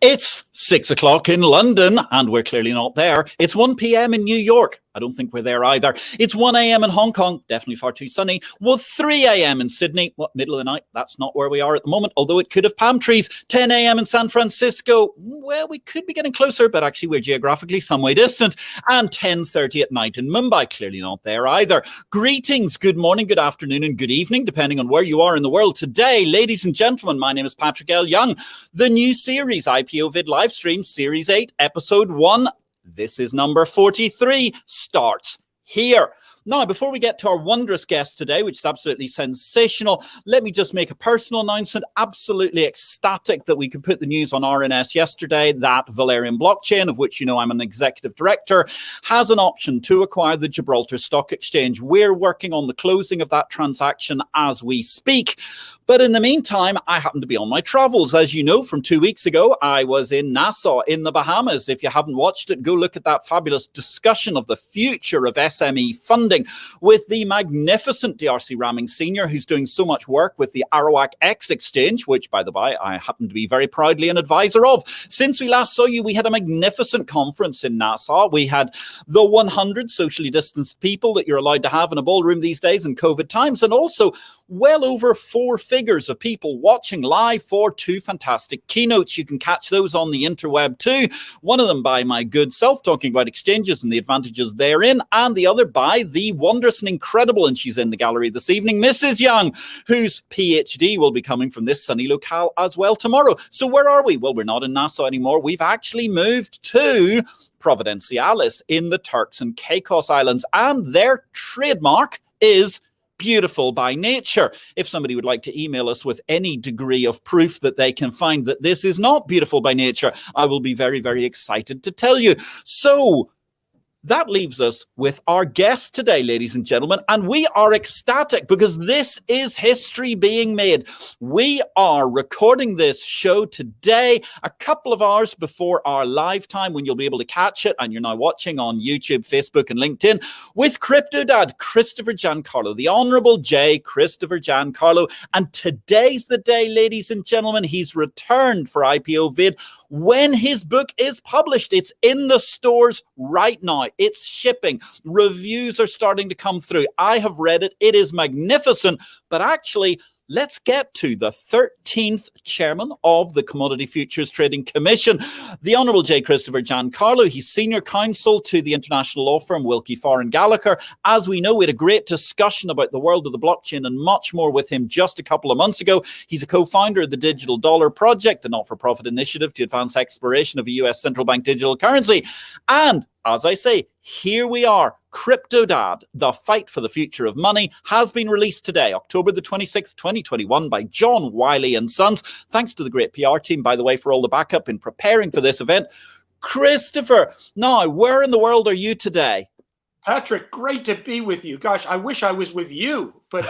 It's 6 o'clock in London, and we're clearly not there. It's 1 p.m. in New York. I don't think we're there either. It's 1 a.m. in Hong Kong, definitely far too sunny. Well, 3 a.m. in Sydney, middle of the night, that's not where we are at the moment, although it could have palm trees. 10 a.m. in San Francisco, well, we could be getting closer, but actually we're geographically some way distant. And 10:30 at night in Mumbai, clearly not there either. Greetings, good morning, good afternoon, and good evening, depending on where you are in the world today. Ladies and gentlemen, my name is Patrick L. Young. The new series, IPO-VID Livestream, Series 8, Episode 1, this is number 43, starts here. Now, before we get to our wondrous guest today, which is absolutely sensational, let me just make a personal announcement. Absolutely ecstatic that we could put the news on RNS yesterday that Valerian Blockchain, of which you know I'm an executive director, has an option to acquire the Gibraltar Stock Exchange. We're working on the closing of that transaction as we speak. But in the meantime, I happen to be on my travels. As you know, from 2 weeks ago, I was in Nassau in the Bahamas. If you haven't watched it, go look at that fabulous discussion of the future of SME funding with the magnificent DRC Ramming Senior, who's doing so much work with the Arawak X exchange, which, by the way, I happen to be very proudly an advisor of. Since we last saw you, we had a magnificent conference in Nassau. We had the 100 socially distanced people that you're allowed to have in a ballroom these days in COVID times, and also well over 4 figures of people watching live for 2 fantastic keynotes. You can catch those on the interweb too. One of them by my good self talking about exchanges and the advantages therein, and the other by the wondrous and incredible, and she's in the gallery this evening, Mrs. Young, whose PhD will be coming from this sunny locale as well tomorrow. So where are we? Well, we're not in Nassau anymore. We've actually moved to Providenciales in the Turks and Caicos Islands, and their trademark is beautiful by nature. If somebody would like to email us with any degree of proof that they can find that this is not beautiful by nature, I will be very, very excited to tell you. So that leaves us with our guest today, ladies and gentlemen, and we are ecstatic because this is history being made. We are recording this show today, a couple of hours before our live time when you'll be able to catch it, and you're now watching on YouTube, Facebook, and LinkedIn, with CryptoDad, Christopher Giancarlo, the Honorable J. Christopher Giancarlo. And today's the day, ladies and gentlemen, he's returned for IPO-VID when his book is published. It's in the stores right now. It's shipping. Reviews are starting to come through. I have read it. It is magnificent. But actually, let's get to the 13th chairman of the Commodity Futures Trading Commission, the Honorable J. Christopher Giancarlo. He's senior counsel to the international law firm Willkie Farr Gallagher. As we know, we had a great discussion about the world of the blockchain and much more with him just a couple of months ago. He's a co-founder of the Digital Dollar Project, a not-for-profit initiative to advance exploration of a U.S. central bank digital currency. And as I say, here we are. CryptoDad, the fight for the future of money, has been released today, October the 26th, 2021, by John Wiley Sons. Thanks to the great PR team, by the way, for all the backup in preparing for this event. Christopher, now, where in the world are you today? Patrick, great to be with you. Gosh, I wish I was with you, but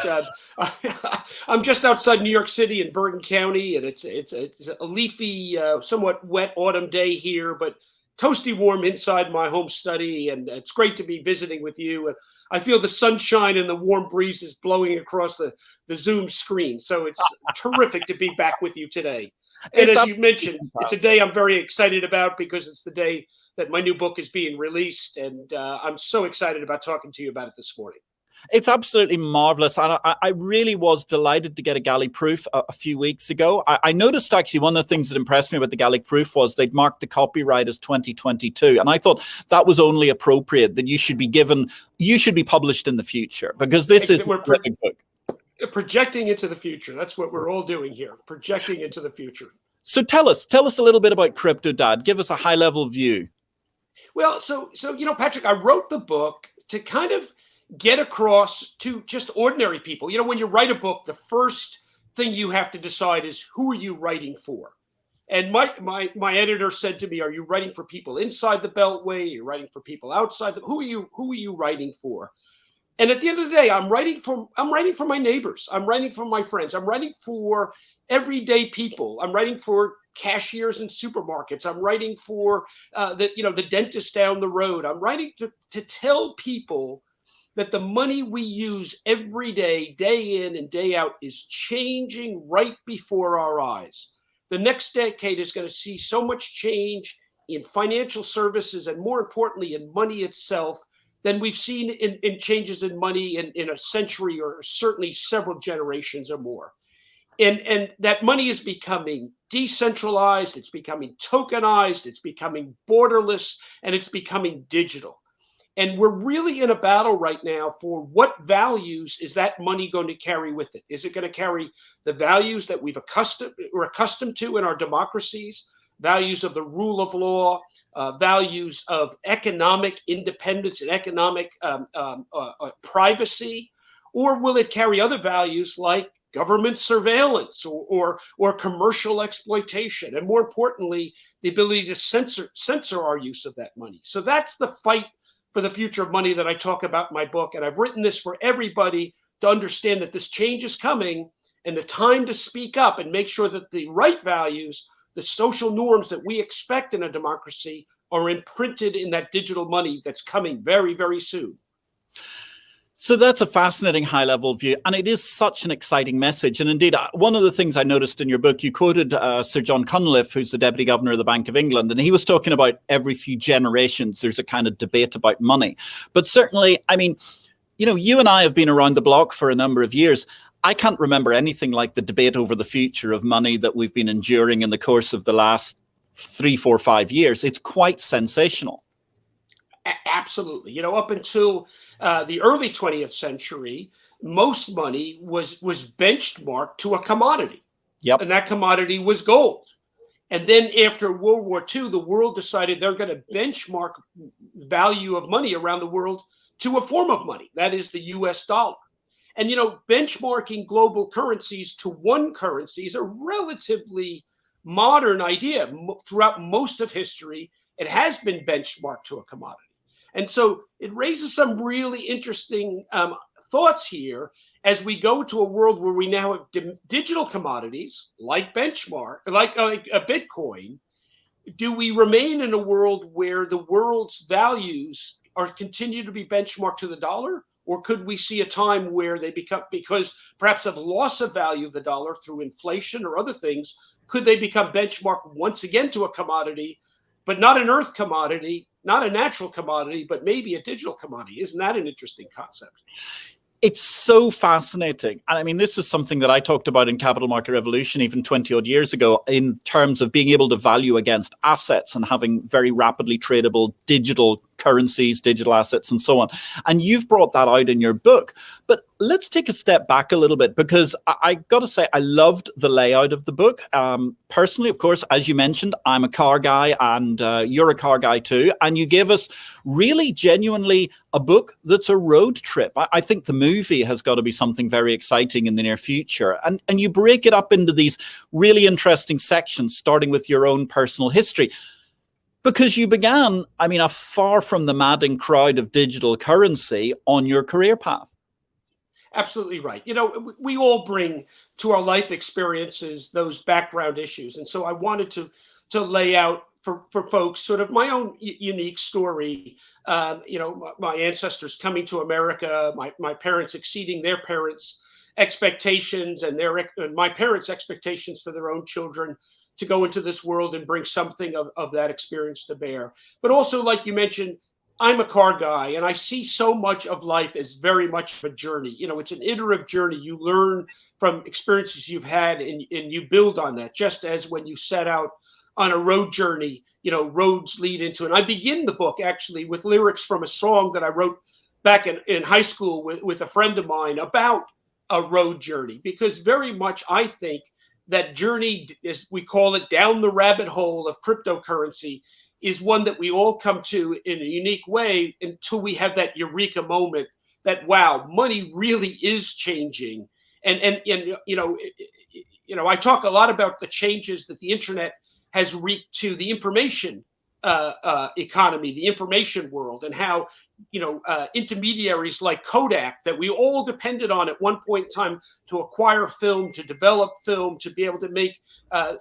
I'm just outside New York City in Bergen County, and it's a leafy, somewhat wet autumn day here, but toasty warm inside my home study, and it's great to be visiting with you. And I feel the sunshine and the warm breezes blowing across the Zoom screen. So it's terrific to be back with you today. And as you mentioned, it's a day I'm very excited about because it's the day that my new book is being released. And I'm so excited about talking to you about it this morning. It's absolutely marvelous. And I really was delighted to get a galley proof a few weeks ago. I noticed actually one of the things that impressed me about the galley proof was they'd marked the copyright as 2022. And I thought that was only appropriate, that you should be published in the future, because this is a book. Projecting into the future. That's what we're all doing here, projecting into the future. So tell us a little bit about CryptoDad. Give us a high level view. Well, so Patrick, I wrote the book to kind of get across to just ordinary people. When you write a book, the first thing you have to decide is, who are you writing for? And my editor said to me, are you writing for people inside the Beltway? Are you writing for people outside? Who are you writing for? And at the end of the day, I'm writing for my neighbors. I'm writing for my friends. I'm writing for everyday people. I'm writing for cashiers in supermarkets. I'm writing for the dentist down the road. I'm writing to tell people that the money we use every day, day in and day out, is changing right before our eyes. the next decade is going to see so much change in financial services and, more importantly, in money itself than we've seen in changes in money in a century or certainly several generations or more. And that money is becoming decentralized, it's becoming tokenized, it's becoming borderless, and it's becoming digital. And we're really in a battle right now for what values is that money going to carry with it? Is it going to carry the values that we're accustomed to in our democracies, values of the rule of law, values of economic independence and economic privacy? Or will it carry other values like government surveillance or commercial exploitation? And more importantly, the ability to censor our use of that money. So that's the fight for the future of money that I talk about in my book. And I've written this for everybody to understand that this change is coming, and the time to speak up and make sure that the right values, the social norms that we expect in a democracy, are imprinted in that digital money that's coming very, very soon. So that's a fascinating high-level view, and it is such an exciting message. And indeed, one of the things I noticed in your book, you quoted Sir John Cunliffe, who's the Deputy Governor of the Bank of England, and he was talking about every few generations there's a kind of debate about money. But certainly, I mean, you know, you and I have been around the block for a number of years. I can't remember anything like the debate over the future of money that we've been enduring in the course of the last 3, 4, 5 years. It's quite sensational. Absolutely. You know, up until the early 20th century, most money was benchmarked to a commodity. Yep. And that commodity was gold. And then after World War II, the world decided they're going to benchmark value of money around the world to a form of money. That is the US dollar. And, you know, benchmarking global currencies to one currency is a relatively modern idea. Throughout most of history, it has been benchmarked to a commodity. And so it raises some really interesting thoughts here as we go to a world where we now have digital commodities like benchmark, like a Bitcoin. Do we remain in a world where the world's values are continue to be benchmarked to the dollar? Or could we see a time where they become, because perhaps of loss of value of the dollar through inflation or other things, could they become benchmarked once again to a commodity, but not an earth commodity, not a natural commodity, but maybe a digital commodity? Isn't that an interesting concept? It's so fascinating. And I mean, this is something that I talked about in Capital Market Revolution even 20 odd years ago, in terms of being able to value against assets and having very rapidly tradable digital currencies, digital assets, and so on. And you've brought that out in your book. But let's take a step back a little bit, because I got to say, I loved the layout of the book. Personally, of course, as you mentioned, I'm a car guy, and you're a car guy too. And you gave us really genuinely a book that's a road trip. I think the movie has got to be something very exciting in the near future. And you break it up into these really interesting sections, starting with your own personal history. Because you began, I mean, a far from the madding crowd of digital currency on your career path. Absolutely right. You know, we all bring to our life experiences those background issues. And so I wanted to lay out for folks sort of my own unique story. You know, my ancestors coming to America, my parents exceeding their parents' expectations and my parents' expectations for their own children, to go into this world and bring something of that experience to bear. But also, like you mentioned, I'm a car guy, and I see so much of life as very much of a journey. You know, it's an iterative journey. You learn from experiences you've had, and you build on that. Just as when you set out on a road journey, you know, roads lead into. And I begin the book actually with lyrics from a song that I wrote back in high school with a friend of mine about a road journey, because very much I think that journey, as we call it, down the rabbit hole of cryptocurrency, is one that we all come to in a unique way until we have that eureka moment that, wow, money really is changing. And you know, I talk a lot about the changes that the internet has wreaked to the information economy, the information world, and how, you know, intermediaries like Kodak that we all depended on at one point in time to acquire film, to develop film, to be able to make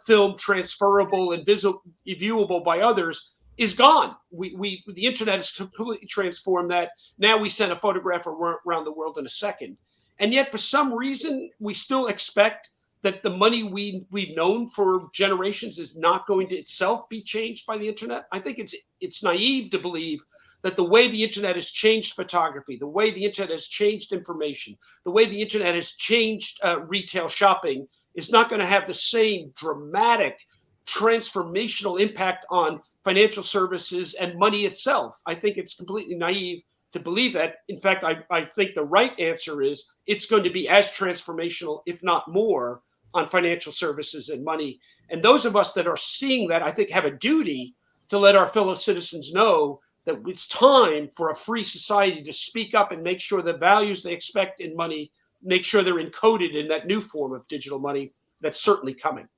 film transferable and viewable by others, is gone. The internet has completely transformed that. Now we send a photograph around the world in a second. And yet for some reason, we still expect that the money we've known for generations is not going to itself be changed by the internet. I think it's naive to believe that the way the internet has changed photography, the way the internet has changed information, the way the internet has changed retail shopping is not going to have the same dramatic transformational impact on financial services and money itself. I think it's completely naive to believe that. In fact, I think the right answer is it's going to be as transformational, if not more, on financial services and money. And those of us that are seeing that, I think, have a duty to let our fellow citizens know that it's time for a free society to speak up and make sure the values they expect in money, make sure they're encoded in that new form of digital money that's certainly coming.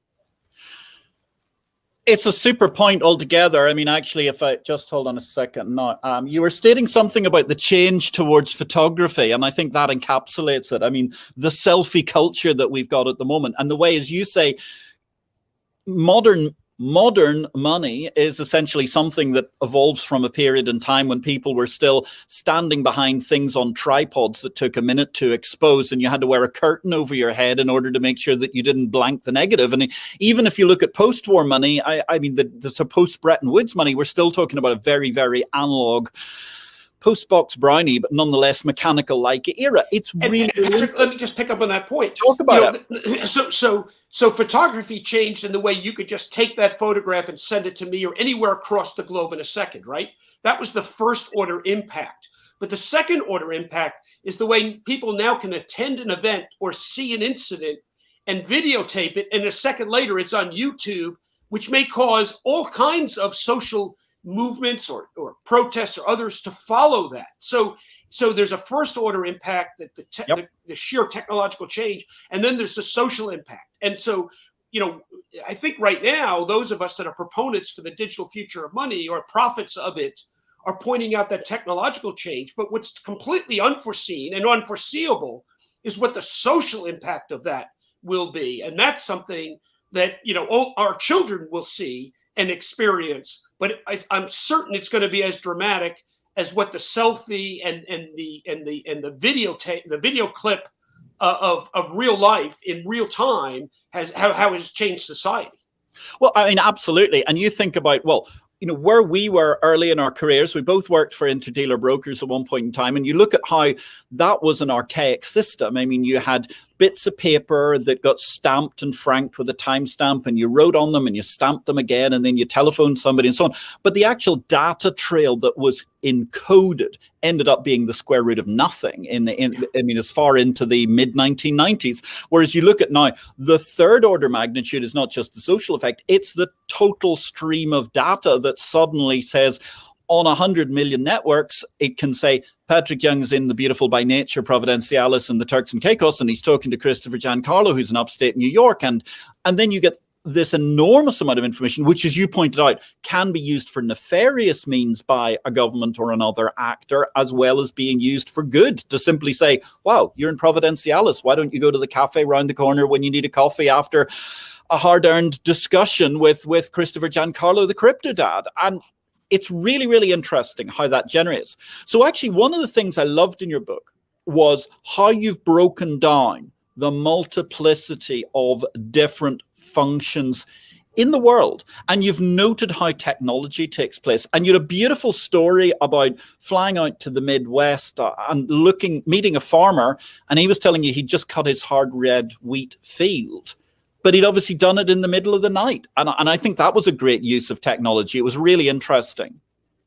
It's a super point altogether. I mean, actually, if I just hold on a second now, you were stating something about the change towards photography, and I think that encapsulates it. I mean, the selfie culture that we've got at the moment, and the way, as you say, modern money is essentially something that evolves from a period in time when people were still standing behind things on tripods that took a minute to expose, and you had to wear a curtain over your head in order to make sure that you didn't blank the negative. And even if you look at post-war money, I mean, the post-Bretton Woods money, we're still talking about a very, very analog post-box brownie, but nonetheless mechanical-like era. It's really... Patrick, let me just pick up on that point. Talk about it. So photography changed in the way you could just take that photograph and send it to me or anywhere across the globe in a second, right? That was the first order impact. But the second order impact is the way people now can attend an event or see an incident and videotape it, and a second later it's on YouTube, which may cause all kinds of social movements or protests or others to follow that. So there's a first order impact, that the sheer technological change, and then there's the social impact. And so, I think right now, those of us that are proponents for the digital future of money or prophets of it are pointing out that technological change. But what's completely unforeseen and unforeseeable is what the social impact of that will be. And that's something that, all our children will see and experience, but I'm certain it's going to be as dramatic as what the selfie and the video clip of real life in real time has changed society. Well, I mean, absolutely. And you think about, where we were early in our careers, we both worked for interdealer brokers at one point in time, and you look at how that was an archaic system. I mean, you had bits of paper that got stamped and franked with a timestamp, and you wrote on them and you stamped them again, and then you telephoned somebody and so on. But the actual data trail that was encoded ended up being the square root of nothing as far into the mid-1990s. Whereas you look at now, the third order magnitude is not just the social effect, it's the total stream of data that suddenly says, on 100 million networks, it can say Patrick Young is in the beautiful by nature Providencialis and the Turks and Caicos, and he's talking to Christopher Giancarlo, who's in upstate New York. And then you get this enormous amount of information, which, as you pointed out, can be used for nefarious means by a government or another actor, as well as being used for good, to simply say, wow, you're in Providencialis. Why don't you go to the cafe round the corner when you need a coffee after a hard-earned discussion with Christopher Giancarlo, the CryptoDad? And it's really, really interesting how that generates. So actually, one of the things I loved in your book was how you've broken down the multiplicity of different functions in the world. And you've noted how technology takes place. And you had a beautiful story about flying out to the Midwest and meeting a farmer, and he was telling you he'd just cut his hard red wheat field. But he'd obviously done it in the middle of the night. And I think that was a great use of technology. It was really interesting.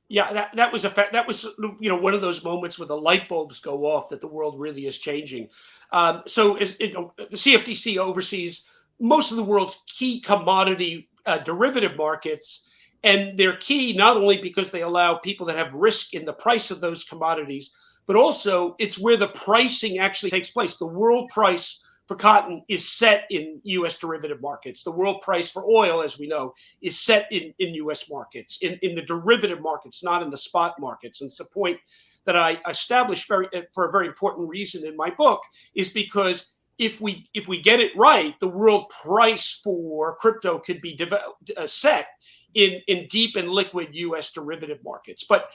Yeah, that was one of those moments where the light bulbs go off that the world really is changing. The CFTC oversees most of the world's key commodity derivative markets. And they're key not only because they allow people that have risk in the price of those commodities, but also it's where the pricing actually takes place. The world price for cotton is set in U.S. derivative markets. The world price for oil, as we know, is set in U.S. markets, in the derivative markets, not in the spot markets. And it's a point that I established for a very important reason in my book, is because if we get it right, the world price for crypto could be set in deep and liquid U.S. derivative markets. But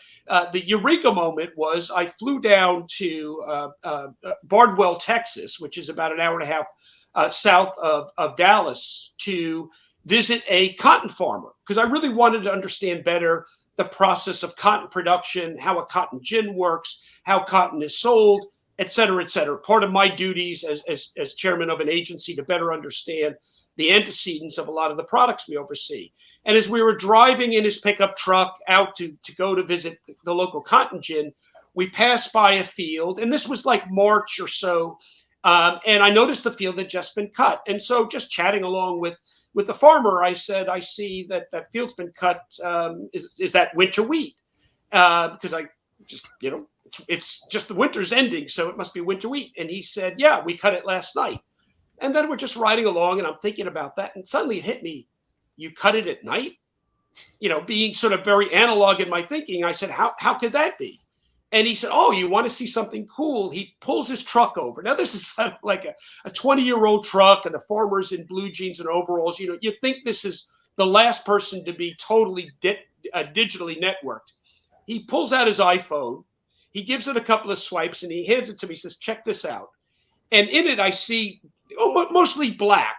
the eureka moment was I flew down to Bardwell, Texas, which is about an hour and a half south of Dallas, to visit a cotton farmer, because I really wanted to understand better the process of cotton production, how a cotton gin works, how cotton is sold, et cetera, et cetera. Part of my duties as chairman of an agency to better understand the antecedents of a lot of the products we oversee. And as we were driving in his pickup truck out to go to visit the local cotton gin, we passed by a field, and this was like March or so, and I noticed the field had just been cut. And so just chatting along with the farmer, I said, I see that field's been cut. Is that winter wheat? Because I just, it's just the winter's ending, so it must be winter wheat. And he said, yeah, we cut it last night. And then we're just riding along, and I'm thinking about that. And suddenly it hit me, you cut it at night? Being sort of very analog in my thinking, I said, how could that be? And he said, oh, you want to see something cool? He pulls his truck over. Now, this is like a 20-year-old truck, and the farmer's in blue jeans and overalls. You think this is the last person to be totally digitally networked. He pulls out his iPhone. He gives it a couple of swipes, and he hands it to me. He says, check this out. And in it, I see mostly black,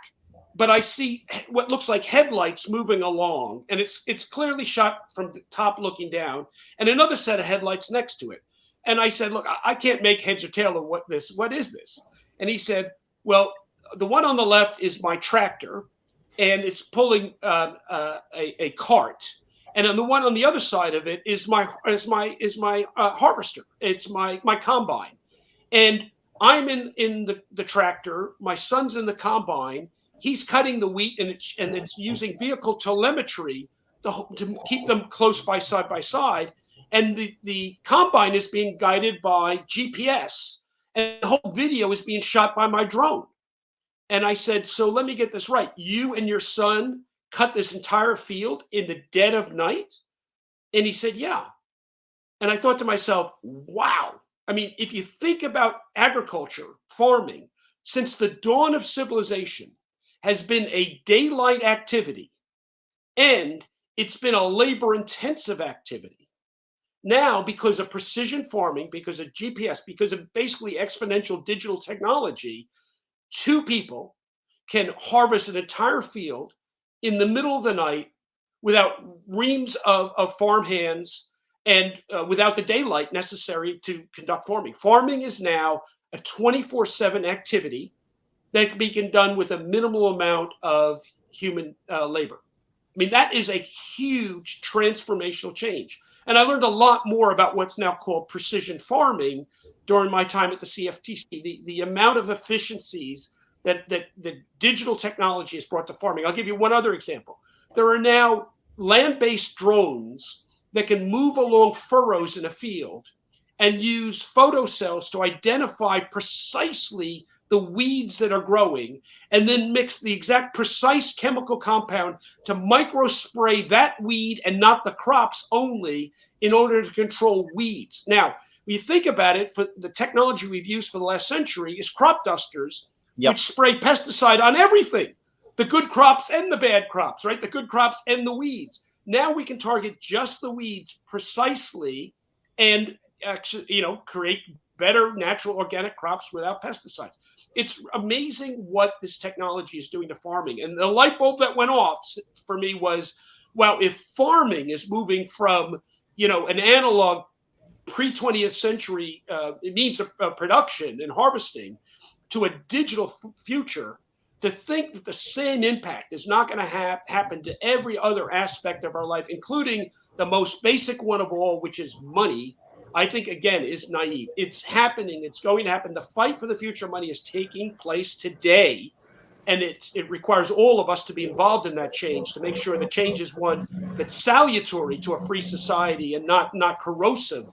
but I see what looks like headlights moving along. And it's clearly shot from the top looking down, and another set of headlights next to it. And I said, look, I can't make heads or tail of what is this? And he said, well, the one on the left is my tractor, and it's pulling a cart. And on the one on the other side of it is my harvester. It's my combine. And I'm in the tractor. My son's in the combine. He's cutting the wheat, and it's using vehicle telemetry to keep them close by side. And the combine is being guided by GPS, and the whole video is being shot by my drone. And I said, so let me get this right. You and your son cut this entire field in the dead of night? And he said, yeah. And I thought to myself, wow. I mean, if you think about agriculture, farming, since the dawn of civilization has been a daylight activity, and it's been a labor-intensive activity. Now, because of precision farming, because of GPS, because of basically exponential digital technology, two people can harvest an entire field in the middle of the night without reams of farm hands and without the daylight necessary to conduct farming. Farming is now a 24/7 activity that can be done with a minimal amount of human labor. I mean, that is a huge transformational change. And I learned a lot more about what's now called precision farming during my time at the CFTC, the amount of efficiencies that the digital technology has brought to farming. I'll give you one other example. There are now land-based drones that can move along furrows in a field and use photocells to identify precisely the weeds that are growing, and then mix the exact precise chemical compound to microspray that weed and not the crops only in order to control weeds. Now, when you think about it, for the technology we've used for the last century is crop dusters, which spray pesticide on everything, the good crops and the bad crops, right? The good crops and the weeds. Now we can target just the weeds precisely and actually, create better natural organic crops without pesticides. It's amazing what this technology is doing to farming. And the light bulb that went off for me was, wow, if farming is moving from, an analog pre-20th century means of production and harvesting to a digital future, to think that the same impact is not going to happen to every other aspect of our life, including the most basic one of all, which is money, I think, again, is naive. It's happening. It's going to happen. The fight for the future of money is taking place today. And it requires all of us to be involved in that change, to make sure the change is one that's salutary to a free society and not corrosive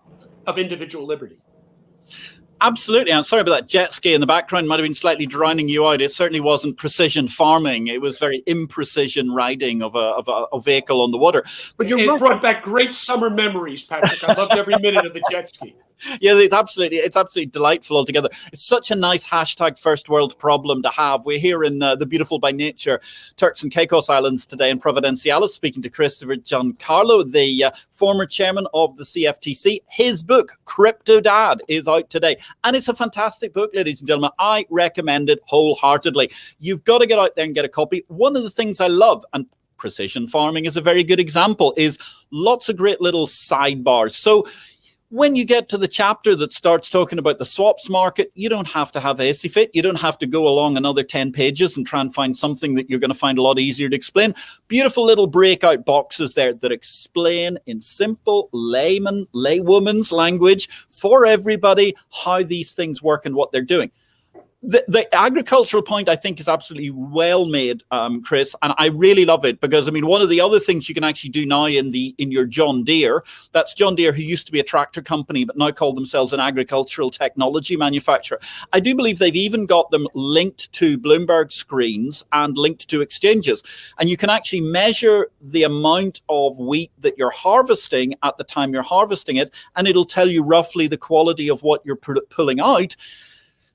of individual liberty. Absolutely. I'm sorry about that jet ski in the background. Might have been slightly drowning you out. It certainly wasn't precision farming. It was very imprecision riding of a vehicle on the water. But it brought back great summer memories, Patrick. I loved every minute of the jet ski. Yeah, it's absolutely delightful altogether. It's such a nice hashtag first world problem to have. We're here in the beautiful by nature Turks and Caicos Islands today in Providenciales, speaking to Christopher Giancarlo, the former chairman of the CFTC. His book, CryptoDad, is out today. And it's a fantastic book, ladies and gentlemen. I recommend it wholeheartedly. You've got to get out there and get a copy. One of the things I love, and precision farming is a very good example, is lots of great little sidebars. So when you get to the chapter that starts talking about the swaps market, you don't have to have ACFIT. You don't have to go along another 10 pages and try and find something that you're going to find a lot easier to explain. Beautiful little breakout boxes there that explain in simple laywoman's language for everybody how these things work and what they're doing. The agricultural point, I think, is absolutely well made, Chris, and I really love it because, I mean, one of the other things you can actually do now in your John Deere, that's John Deere, who used to be a tractor company, but now call themselves an agricultural technology manufacturer. I do believe they've even got them linked to Bloomberg screens and linked to exchanges. And you can actually measure the amount of wheat that you're harvesting at the time you're harvesting it, and it'll tell you roughly the quality of what you're pulling out.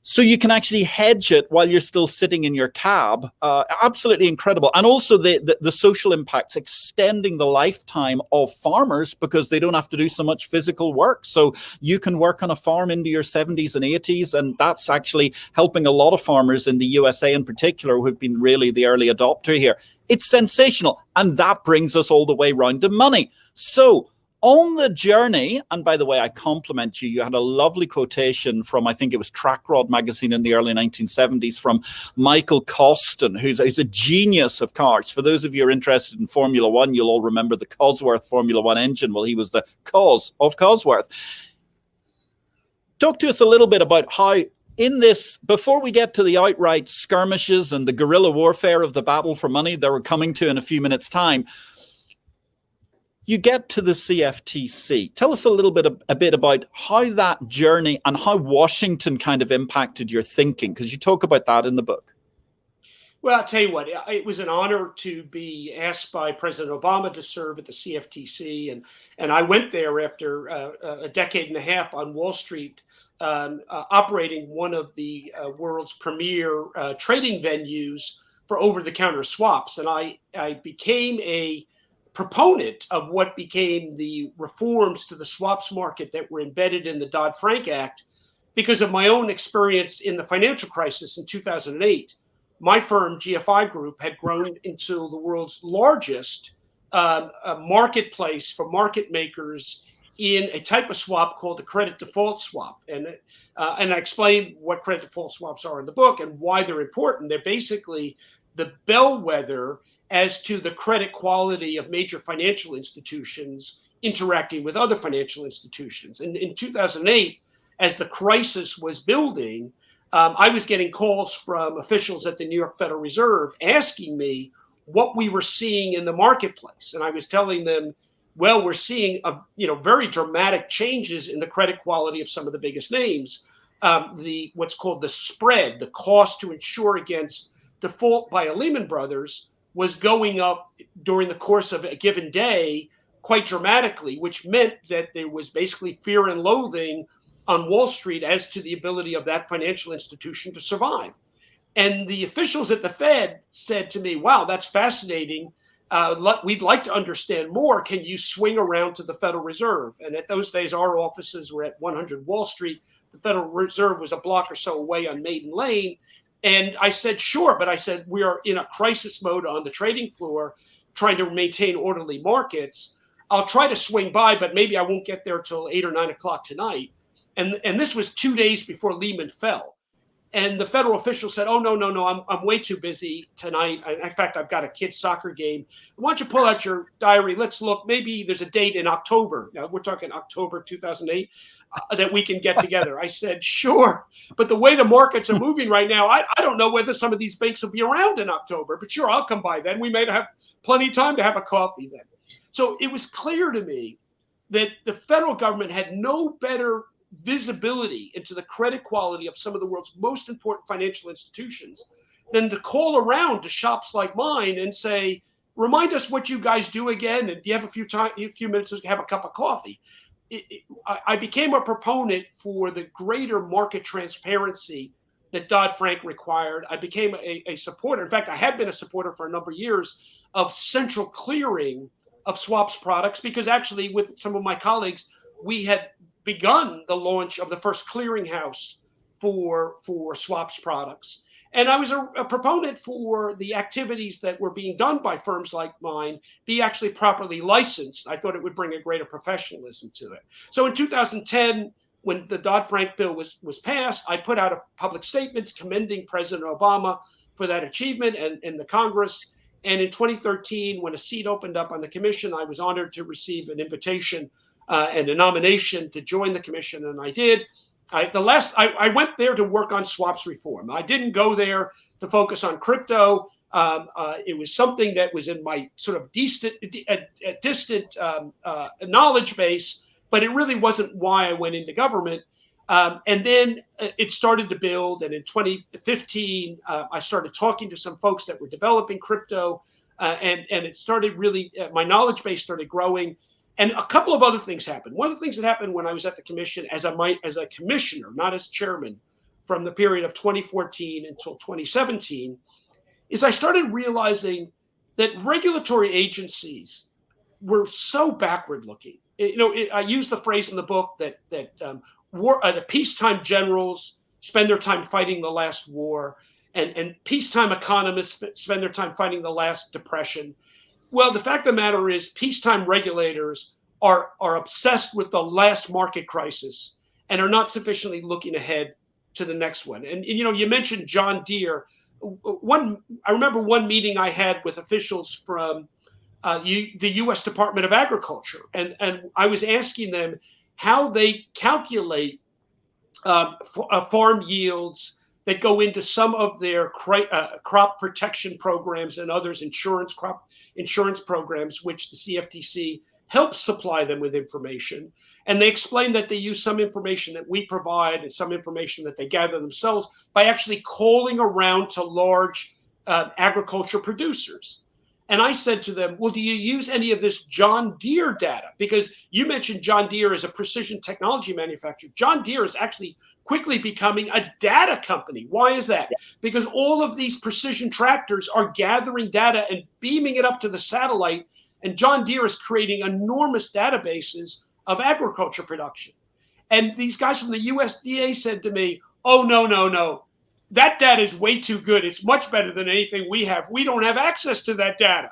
So you can actually hedge it while you're still sitting in your cab. Absolutely incredible. And also the social impacts, extending the lifetime of farmers because they don't have to do so much physical work. So you can work on a farm into your 70s and 80s. And that's actually helping a lot of farmers in the USA in particular, who have been really the early adopter here. It's sensational. And that brings us all the way round to money. So on the journey, and by the way, I compliment you. You had a lovely quotation from, I think it was Track Rod magazine in the early 1970s, from Michael Costin, who's a genius of cars. For those of you who are interested in Formula One, you'll all remember the Cosworth Formula One engine. Well, he was the cause of Cosworth. Talk to us a little bit about how, in this, before we get to the outright skirmishes and the guerrilla warfare of the battle for money that we're coming to in a few minutes' time, you get to the CFTC. Tell us a bit about how that journey and how Washington kind of impacted your thinking, because you talk about that in the book. Well, I'll tell you what, it was an honor to be asked by President Obama to serve at the CFTC. And I went there after a decade and a half on Wall Street, operating one of the world's premier trading venues for over-the-counter swaps. And I became a proponent of what became the reforms to the swaps market that were embedded in the Dodd-Frank Act because of my own experience in the financial crisis in 2008. My firm, GFI Group, had grown into the world's largest marketplace for market makers in a type of swap called the credit default swap. And I explain what credit default swaps are in the book and why they're important. They're basically the bellwether as to the credit quality of major financial institutions interacting with other financial institutions. And in 2008, as the crisis was building, I was getting calls from officials at the New York Federal Reserve asking me what we were seeing in the marketplace. And I was telling them, well, we're seeing very dramatic changes in the credit quality of some of the biggest names. What's called the spread, the cost to insure against default by a Lehman Brothers, was going up during the course of a given day quite dramatically, which meant that there was basically fear and loathing on Wall Street as to the ability of that financial institution to survive. And the officials at the Fed said to me, wow, that's fascinating. We'd like to understand more. Can you swing around to the Federal Reserve? And at those days, our offices were at 100 Wall Street. The Federal Reserve was a block or so away on Maiden Lane. And I said, sure. But I said, we are in a crisis mode on the trading floor, trying to maintain orderly markets. I'll try to swing by, but maybe I won't get there till 8 or 9 o'clock tonight. And this was 2 days before Lehman fell. And the federal official said, oh, no, I'm way too busy tonight. In fact, I've got a kid's soccer game. Why don't you pull out your diary? Let's look. Maybe there's a date in October. Now, we're talking October 2008. That we can get together. I said, sure. But the way the markets are moving right now, I don't know whether some of these banks will be around in October, but sure, I'll come by then. We may have plenty of time to have a coffee then. So it was clear to me that the federal government had no better visibility into the credit quality of some of the world's most important financial institutions than to call around to shops like mine and say, remind us what you guys do again. And do you have a few minutes to have a cup of coffee? I became a proponent for the greater market transparency that Dodd-Frank required. I became a supporter. In fact, I have been a supporter for a number of years of central clearing of swaps products, because actually with some of my colleagues, we had begun the launch of the first clearinghouse for swaps products. And I was a proponent for the activities that were being done by firms like mine be actually properly licensed. I thought it would bring a greater professionalism to it. So in 2010, when the Dodd-Frank bill was passed, I put out a public statement commending President Obama for that achievement and the Congress. And in 2013, when a seat opened up on the commission, I was honored to receive an invitation and a nomination to join the commission, and I did. I went there to work on swaps reform. I didn't go there to focus on crypto. It was something that was in my sort of distant knowledge base, but it really wasn't why I went into government. And then it started to build. And in 2015, I started talking to some folks that were developing crypto, and it started really, my knowledge base started growing. And a couple of other things happened. One of the things that happened when I was at the commission as a commissioner, not as chairman, from the period of 2014 until 2017, is I started realizing that regulatory agencies were so backward looking. I use the phrase in the book that the peacetime generals spend their time fighting the last war, and peacetime economists spend their time fighting the last depression. Well, the fact of the matter is, peacetime regulators are obsessed with the last market crisis and are not sufficiently looking ahead to the next one. And you mentioned John Deere. I remember one meeting I had with officials from the U.S. Department of Agriculture, and I was asking them how they calculate farm yields that go into some of their crop protection programs and others, crop insurance programs, which the CFTC helps supply them with information. And they explain that they use some information that we provide and some information that they gather themselves by actually calling around to large agriculture producers. And I said to them, well, do you use any of this John Deere data? Because you mentioned John Deere as a precision technology manufacturer. John Deere is actually quickly becoming a data company. Why is that? Because all of these precision tractors are gathering data and beaming it up to the satellite. And John Deere is creating enormous databases of agriculture production. And these guys from the USDA said to me, oh, no. That data is way too good. It's much better than anything we have. We don't have access to that data.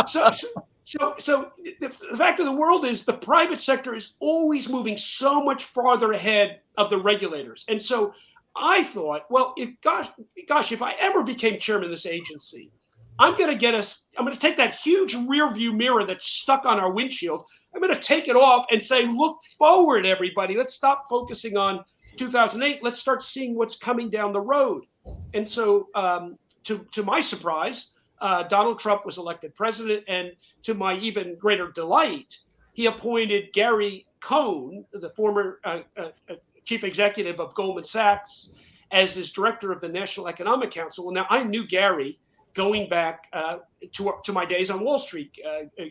So the fact of the world is the private sector is always moving so much farther ahead of the regulators. And so I thought, well, if I ever became chairman of this agency, I'm going to take that huge rear view mirror that's stuck on our windshield. I'm going to take it off and say, look forward, everybody. Let's stop focusing on 2008. Let's start seeing what's coming down the road. And so to my surprise, Donald Trump was elected president. And to my even greater delight, he appointed Gary Cohn, the former chief executive of Goldman Sachs, as his director of the National Economic Council. Well, now I knew Gary going back to my days on Wall Street.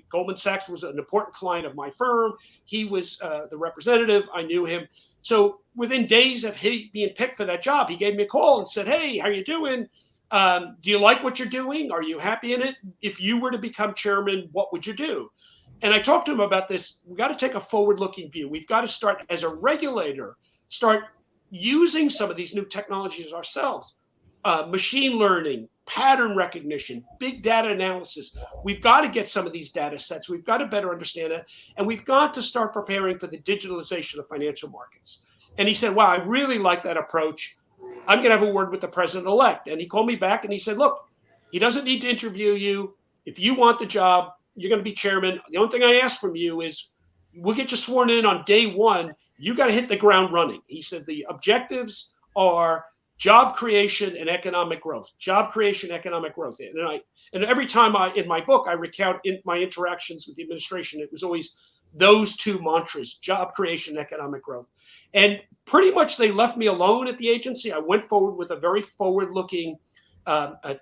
Goldman Sachs was an important client of my firm. He was the representative. I knew him. So within days of him being picked for that job, he gave me a call and said, hey, how you doing? Do you like what you're doing? Are you happy in it? If you were to become chairman, what would you do? And I talked to him about this. We got to take a forward-looking view. We've got to start, as a regulator, start using some of these new technologies ourselves. Machine learning, pattern recognition, big data analysis. We've got to get some of these data sets. We've got to better understand it. And we've got to start preparing for the digitalization of financial markets. And he said, wow, I really like that approach. I'm going to have a word with the president-elect. And he called me back and he said, look, he doesn't need to interview you. If you want the job, you're going to be chairman. The only thing I ask from you is we'll get you sworn in on day one. You got to hit the ground running. He said the objectives are job creation and economic growth. Job creation, economic growth. And every time in my book, I recount my interactions with the administration, it was always those two mantras: job creation, economic growth. And pretty much they left me alone at the agency. I went forward with a very forward-looking,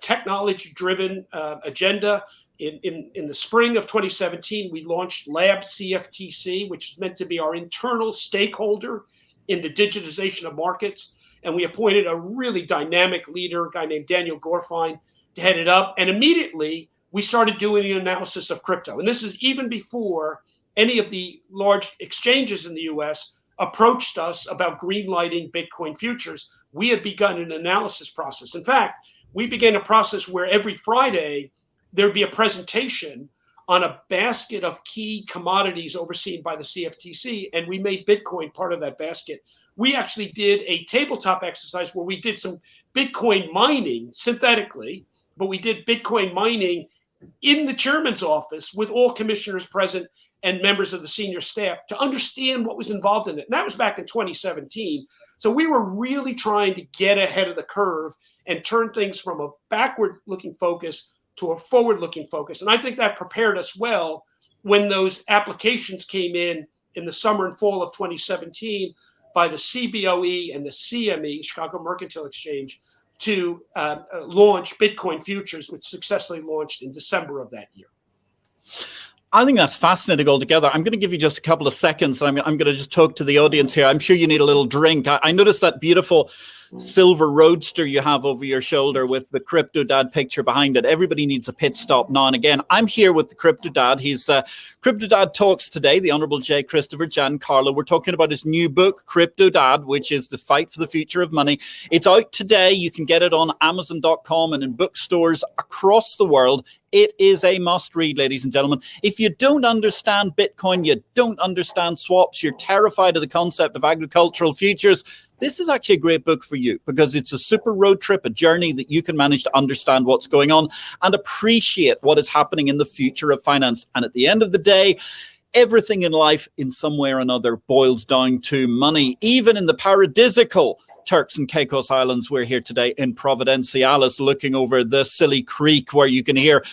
technology-driven agenda. in the spring of 2017, we launched Lab CFTC, which is meant to be our internal stakeholder in the digitization of markets. And we appointed a really dynamic leader, a guy named Daniel Gorfine, to head it up. And immediately we started doing an analysis of crypto. And this is even before any of the large exchanges in the US approached us about greenlighting Bitcoin futures. We had begun an analysis process. In fact, we began a process where every Friday there'd be a presentation on a basket of key commodities overseen by the CFTC, and we made Bitcoin part of that basket. We actually did a tabletop exercise where we did some Bitcoin mining synthetically, but we did Bitcoin mining in the chairman's office with all commissioners present and members of the senior staff to understand what was involved in it. And that was back in 2017. So we were really trying to get ahead of the curve and turn things from a backward-looking focus to a forward-looking focus. And I think that prepared us well when those applications came in the summer and fall of 2017 by the CBOE and the CME, Chicago Mercantile Exchange, to launch Bitcoin futures, which successfully launched in December of that year. I think that's fascinating altogether. I'm going to give you just a couple of seconds. I'm going to just talk to the audience here. I'm sure you need a little drink. I noticed that beautiful silver roadster you have over your shoulder with the CryptoDad picture behind it. Everybody needs a pit stop now and again. I'm here with the CryptoDad. He's CryptoDad Talks today, the Honorable J. Christopher Giancarlo. We're talking about his new book, CryptoDad, which is The Fight for the Future of Money. It's out today. You can get it on Amazon.com and in bookstores across the world. It is a must read, ladies and gentlemen. If you don't understand Bitcoin, you don't understand swaps, you're terrified of the concept of agricultural futures, this is actually a great book for you because it's a super road trip, a journey that you can manage to understand what's going on and appreciate what is happening in the future of finance. And at the end of the day, everything in life in some way or another boils down to money. Even in the paradisical Turks and Caicos Islands, we're here today in Providenciales looking over the Silly Creek where you can hear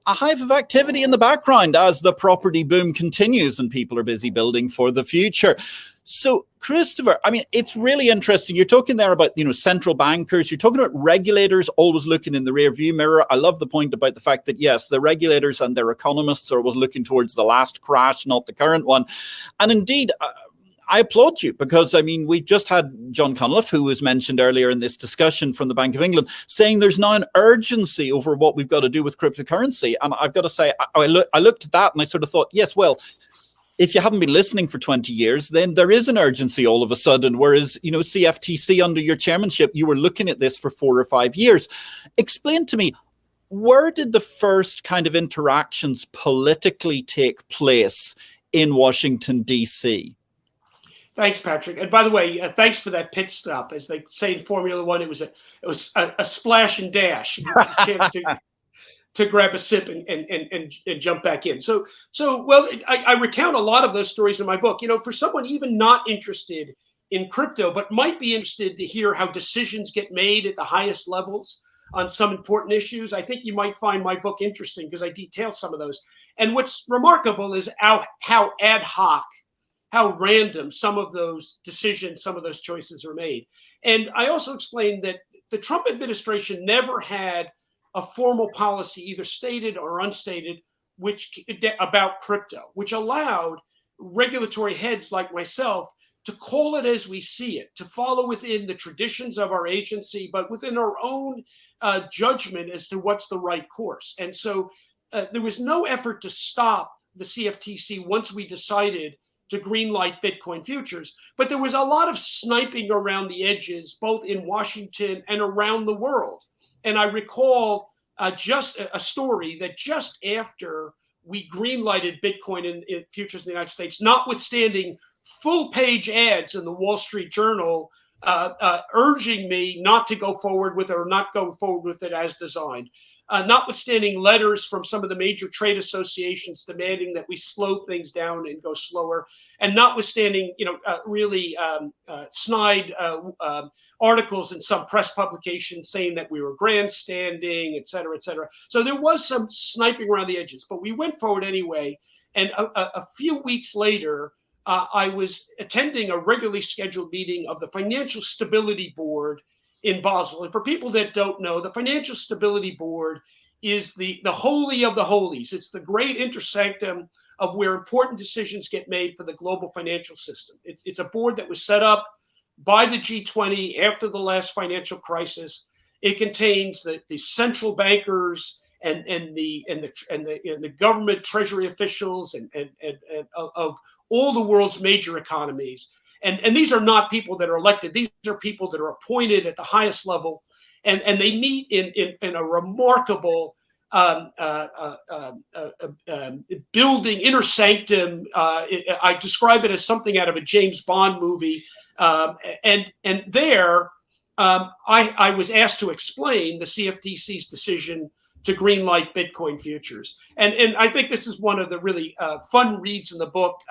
a hive of activity in the background as the property boom continues and people are busy building for the future. So, Christopher, I mean, it's really interesting. You're talking there about, central bankers. You're talking about regulators always looking in the rear view mirror. I love the point about the fact that, yes, the regulators and their economists are always looking towards the last crash, not the current one. And indeed, I applaud you because, we just had John Cunliffe, who was mentioned earlier in this discussion from the Bank of England, saying there's now an urgency over what we've got to do with cryptocurrency. And I've got to say, I looked at that and I sort of thought, yes, well, if you haven't been listening for 20 years, then there is an urgency all of a sudden. Whereas, CFTC under your chairmanship, you were looking at this for 4 or 5 years. Explain to me, where did the first kind of interactions politically take place in Washington, D.C.? Thanks, Patrick. And by the way, thanks for that pit stop. As they say in Formula One, it was a splash and dash. You had a chance to grab a sip and jump back in. So I recount a lot of those stories in my book. For someone even not interested in crypto, but might be interested to hear how decisions get made at the highest levels on some important issues, I think you might find my book interesting because I detail some of those. And what's remarkable is how ad hoc, how random some of those decisions, some of those choices are made. And I also explained that the Trump administration never had a formal policy, either stated or unstated, about crypto, which allowed regulatory heads like myself to call it as we see it, to follow within the traditions of our agency, but within our own judgment as to what's the right course. And so there was no effort to stop the CFTC once we decided to greenlight Bitcoin futures. But there was a lot of sniping around the edges, both in Washington and around the world. And I recall just a story that just after we greenlighted Bitcoin in futures in the United States, notwithstanding full-page ads in the Wall Street Journal urging me not to go forward with it or not go forward with it as designed, notwithstanding letters from some of the major trade associations demanding that we slow things down and go slower, and notwithstanding, really snide articles in some press publications saying that we were grandstanding, et cetera, et cetera. So there was some sniping around the edges, but we went forward anyway. And a few weeks later, I was attending a regularly scheduled meeting of the Financial Stability Board in Basel. And for people that don't know, the Financial Stability Board is the holy of the holies. It's the great intersanctum of where important decisions get made for the global financial system. It's a board that was set up by the G20 after the last financial crisis. It contains the central bankers and the government treasury officials and of all the world's major economies. And these are not people that are elected. These are people that are appointed at the highest level, and they meet in a remarkable building inner sanctum. I describe it as something out of a James Bond movie. And there, I was asked to explain the CFTC's decision to greenlight Bitcoin futures. And I think this is one of the really fun reads in the book,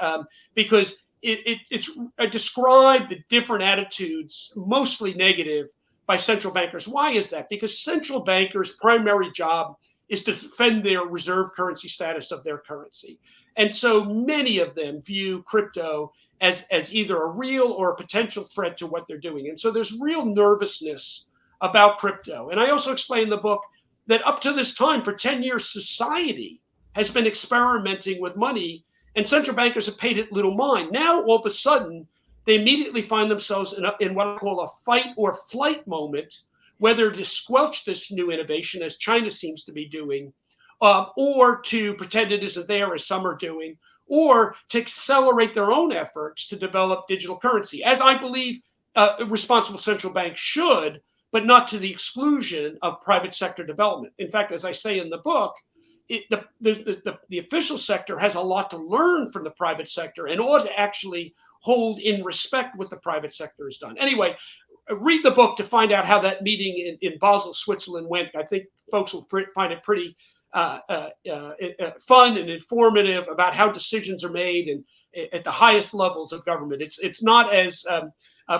because I describe the different attitudes, mostly negative, by central bankers. Why is that? Because central bankers' primary job is to defend their reserve currency status of their currency. And so many of them view crypto as either a real or a potential threat to what they're doing. And so there's real nervousness about crypto. And I also explain in the book that up to this time, for 10 years, society has been experimenting with money, and central bankers have paid it little mind. Now, all of a sudden, they immediately find themselves in what I call a fight or flight moment, whether to squelch this new innovation, as China seems to be doing, or to pretend it isn't there, as some are doing, or to accelerate their own efforts to develop digital currency, as I believe responsible central banks should, but not to the exclusion of private sector development. In fact, as I say in the book, the official sector has a lot to learn from the private sector and ought to actually hold in respect what the private sector has done. Anyway, read the book to find out how that meeting in Basel, Switzerland went. I think folks will find it pretty fun and informative about how decisions are made and at the highest levels of government. It's not as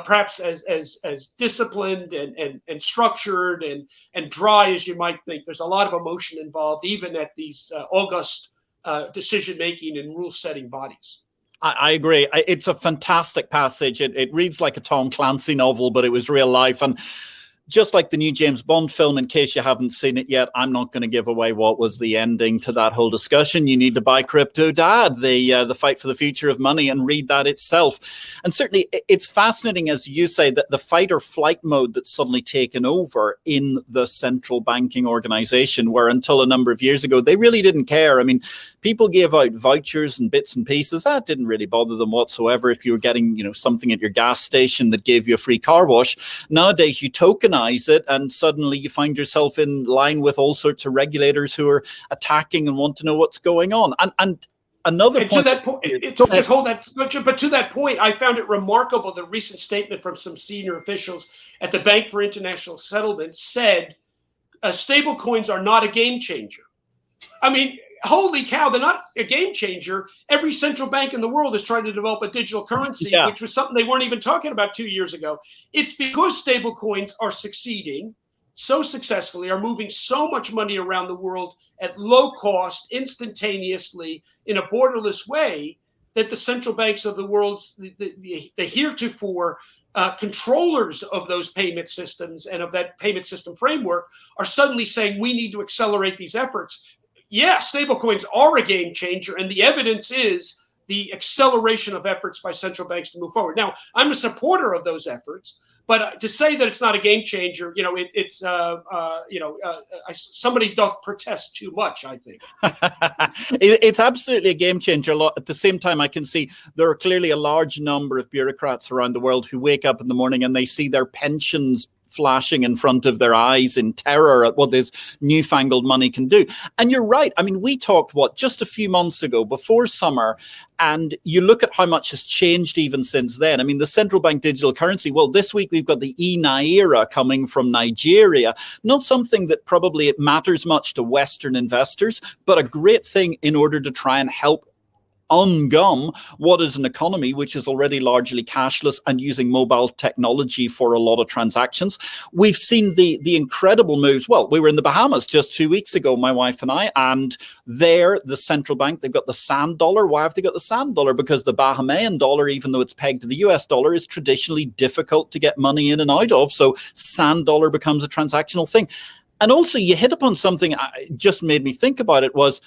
perhaps as disciplined and structured and dry as you might think. There's a lot of emotion involved, even at these august decision-making and rule-setting bodies. I agree. It's a fantastic passage. It reads like a Tom Clancy novel, but it was real life. And just like the new James Bond film, in case you haven't seen it yet, I'm not going to give away what was the ending to that whole discussion. You need to buy CryptoDad, the fight for the future of money, and read that itself. And certainly it's fascinating, as you say, that the fight or flight mode that's suddenly taken over in the central banking organization, where until a number of years ago, they really didn't care. I mean, people gave out vouchers and bits and pieces. That didn't really bother them whatsoever if you were getting, something at your gas station that gave you a free car wash. Nowadays, you tokenize it, and suddenly you find yourself in line with all sorts of regulators who are attacking and want to know what's going on. And another point. To that point, just hold that. But to that point, I found it remarkable. The recent statement from some senior officials at the Bank for International Settlements said, "Stable coins are not a game changer." I mean, holy cow, they're not a game changer. Every central bank in the world is trying to develop a digital currency, which was something they weren't even talking about 2 years ago. It's because stable coins are succeeding so successfully, are moving so much money around the world at low cost, instantaneously, in a borderless way, that the central banks of the world, the heretofore controllers of those payment systems and of that payment system framework, are suddenly saying we need to accelerate these efforts. Yeah, stablecoins are a game changer, and the evidence is the acceleration of efforts by central banks to move forward. Now, I'm a supporter of those efforts, but to say that it's not a game changer, somebody doth protest too much, I think. It's absolutely a game changer. At the same time, I can see there are clearly a large number of bureaucrats around the world who wake up in the morning and they see their pensions flashing in front of their eyes in terror at what this newfangled money can do. And you're right. I mean, we talked, just a few months ago, before summer, and you look at how much has changed even since then. I mean, the central bank digital currency, well, this week we've got the e-Naira coming from Nigeria. Not something that probably it matters much to Western investors, but a great thing in order to try and help ungum what is an economy which is already largely cashless and using mobile technology for a lot of transactions. We've seen the incredible moves. Well, we were in the Bahamas just 2 weeks ago, my wife and I, and there the central bank, they've got the sand dollar. Why have they got the sand dollar? Because the Bahamian dollar, even though it's pegged to the US dollar, is traditionally difficult to get money in and out of. So sand dollar becomes a transactional thing. And also you hit upon something just made me think about it was,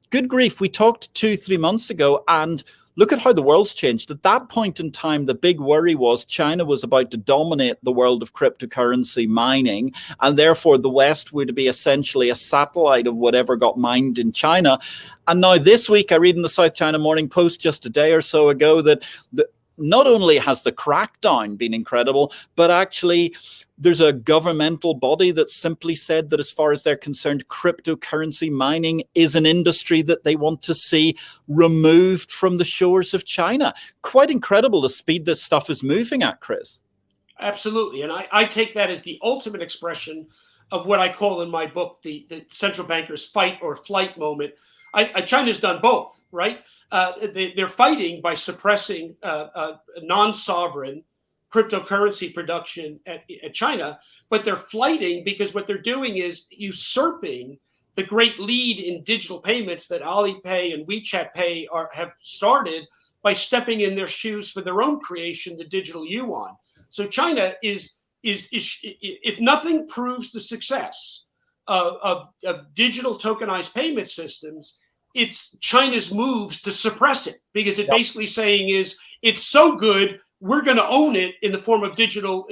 good grief, we talked 2-3 months ago and look at how the world's changed. At that point in time, the big worry was China was about to dominate the world of cryptocurrency mining, and therefore the West would be essentially a satellite of whatever got mined in China. And now this week, I read in the South China Morning Post just a day or so ago that not only has the crackdown been incredible, but actually there's a governmental body that simply said that as far as they're concerned, cryptocurrency mining is an industry that they want to see removed from the shores of China. Quite incredible the speed this stuff is moving at, Chris. Absolutely. And I take that as the ultimate expression of what I call in my book, the central banker's fight or flight moment. China's done both, right? They're fighting by suppressing non-sovereign cryptocurrency production at China, but they're flighting because what they're doing is usurping the great lead in digital payments that Alipay and WeChat Pay have started by stepping in their shoes for their own creation, the digital yuan. So China is if nothing proves the success of digital tokenized payment systems, it's China's moves to suppress it, because it basically saying is it's so good, we're going to own it in the form of digital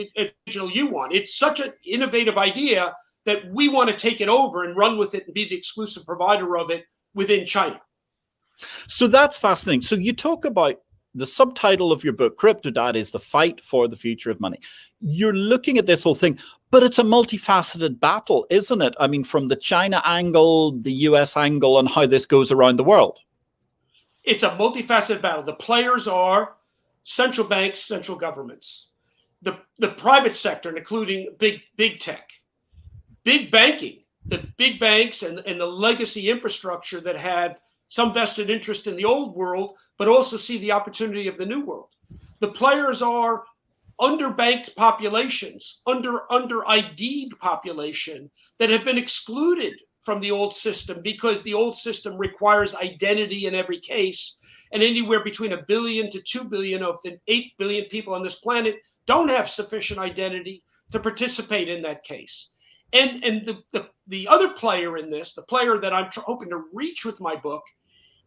yuan. It's such an innovative idea that we want to take it over and run with it and be the exclusive provider of it within China. So that's fascinating. So you talk about the subtitle of your book, CryptoDad, is the fight for the future of money. You're looking at this whole thing, but it's a multifaceted battle, isn't it? I mean, from the China angle, the US angle, and how this goes around the world. It's a multifaceted battle. The players are central banks, central governments, the private sector, including big tech, big banking, the big banks and the legacy infrastructure that have some vested interest in the old world, but also see the opportunity of the new world. The players are underbanked populations, under ID'd population that have been excluded from the old system because the old system requires identity in every case. And anywhere between 1 billion to 2 billion of the 8 billion people on this planet don't have sufficient identity to participate in that case. And the other player in this, the player that I'm hoping to reach with my book,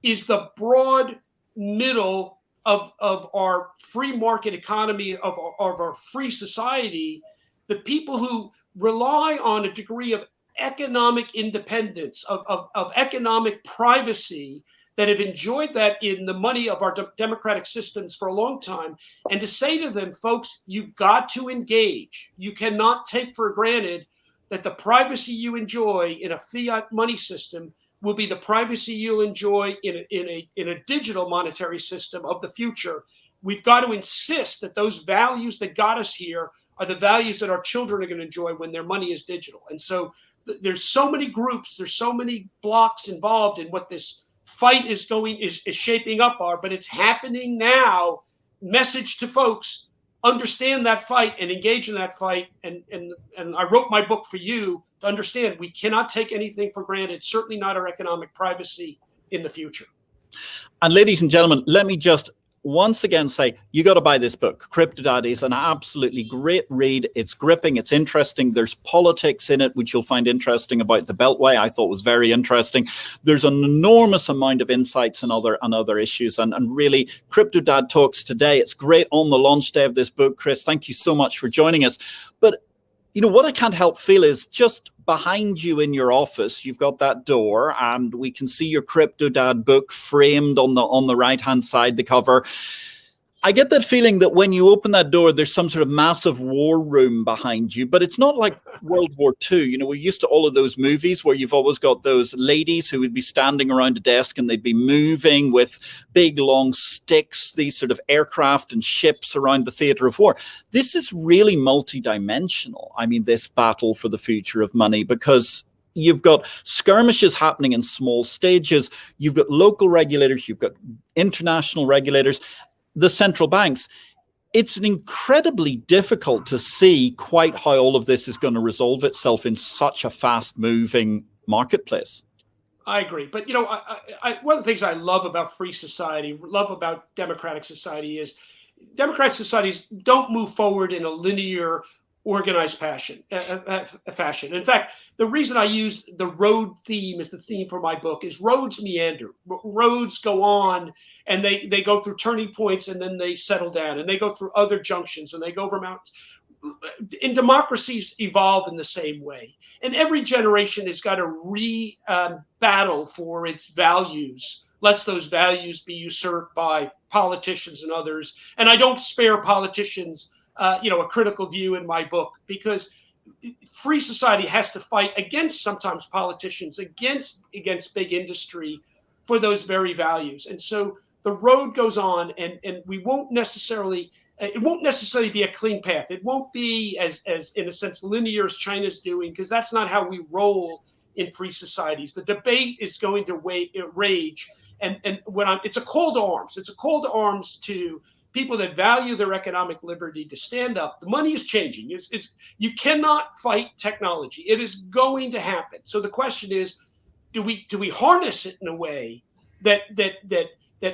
is the broad middle of our free market economy, of our free society, the people who rely on a degree of economic independence, of economic privacy, that have enjoyed that in the money of our democratic systems for a long time, and to say to them, folks, you've got to engage. You cannot take for granted that the privacy you enjoy in a fiat money system will be the privacy you'll enjoy in a digital monetary system of the future. We've got to insist that those values that got us here are the values that our children are going to enjoy when their money is digital. And so there's so many groups, there's so many blocks involved in what this fight is shaping up are, but it's happening now. Message to folks: understand that fight and engage in that fight. And I wrote my book for you to understand we cannot take anything for granted, certainly not our economic privacy in the future. And ladies and gentlemen, let me just once again say, you got to buy this book. CryptoDad is an absolutely great read. It's gripping. It's interesting. There's politics in it, which you'll find interesting about the Beltway. I thought was very interesting. There's an enormous amount of insights and other issues. And really, CryptoDad talks today. It's great on the launch day of this book. Chris, thank you so much for joining us. But you know, what I can't help feel is just behind you in your office, you've got that door and we can see your CryptoDad book framed on the right-hand side, the cover. I get that feeling that when you open that door, there's some sort of massive war room behind you, but it's not like World War II. You know, we're used to all of those movies where you've always got those ladies who would be standing around a desk and they'd be moving with big, long sticks, these sort of aircraft and ships around the theater of war. This is really multidimensional. I mean, this battle for the future of money, because you've got skirmishes happening in small stages. You've got local regulators. You've got international regulators. The central banks. It's incredibly difficult to see quite how all of this is going to resolve itself in such a fast-moving marketplace. I agree. But, you know, one of the things I love about free society, love about democratic society is democratic societies don't move forward in a linear organized fashion. In fact, the reason I use the road theme as the theme for my book is roads meander. Roads go on and they go through turning points and then they settle down and they go through other junctions and they go over mountains. And democracies evolve in the same way. And every generation has got to battle for its values, lest those values be usurped by politicians and others. And I don't spare politicians a critical view in my book, because free society has to fight against sometimes politicians, against big industry for those very values. And so the road goes on, and we won't necessarily, it won't necessarily be a clean path. It won't be as in a sense linear as China's doing, because that's not how we roll in free societies. The debate is going to rage, and it's a call to arms. It's a call to arms to people that value their economic liberty to stand up. The money is changing. You cannot fight technology. It is going to happen. So the question is, do we harness it in a way that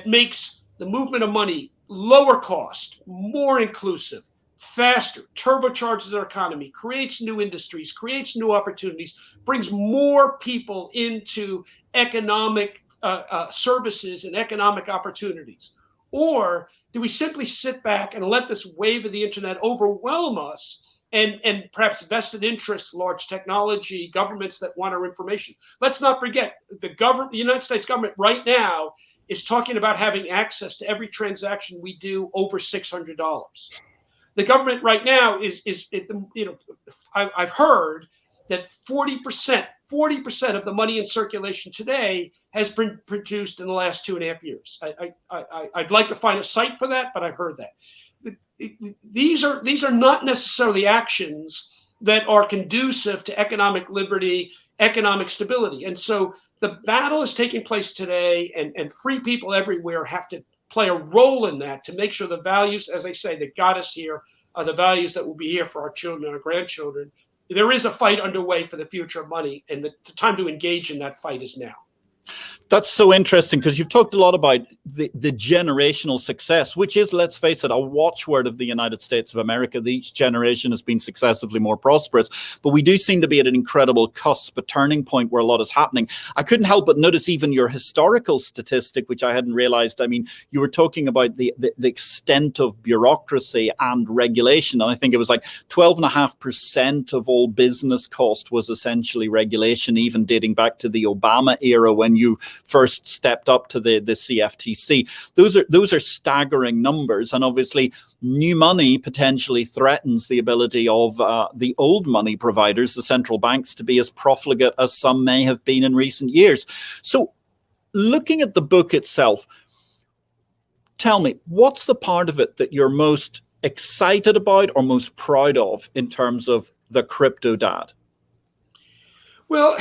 makes the movement of money lower cost, more inclusive, faster, turbocharges our economy, creates new industries, creates new opportunities, brings more people into economic services and economic opportunities? Or do we simply sit back and let this wave of the internet overwhelm us, and perhaps vested interests, large technology, governments that want our information? Let's not forget, the United States government right now is talking about having access to every transaction we do over $600. The government right now I've heard that 40% of the money in circulation today has been produced in the last 2.5 years. I'd like to find a site for that, but I've heard that. These are not necessarily actions that are conducive to economic liberty, economic stability. And so the battle is taking place today, and free people everywhere have to play a role in that to make sure the values, as I say, that got us here are the values that will be here for our children and our grandchildren. There is a fight underway for the future of money, and the time to engage in that fight is now. That's so interesting, because you've talked a lot about the generational success, which is, let's face it, a watchword of the United States of America. Each generation has been successively more prosperous, but we do seem to be at an incredible cusp, a turning point where a lot is happening. I couldn't help but notice even your historical statistic, which I hadn't realized. I mean, you were talking about the extent of bureaucracy and regulation, and I think it was like 12.5% of all business cost was essentially regulation, even dating back to the Obama era when you first stepped up to the CFTC. Those are staggering numbers, and obviously new money potentially threatens the ability of the old money providers, the central banks, to be as profligate as some may have been in recent years. So looking at the book itself, tell me, what's the part of it that you're most excited about or most proud of in terms of the CryptoDad? Well,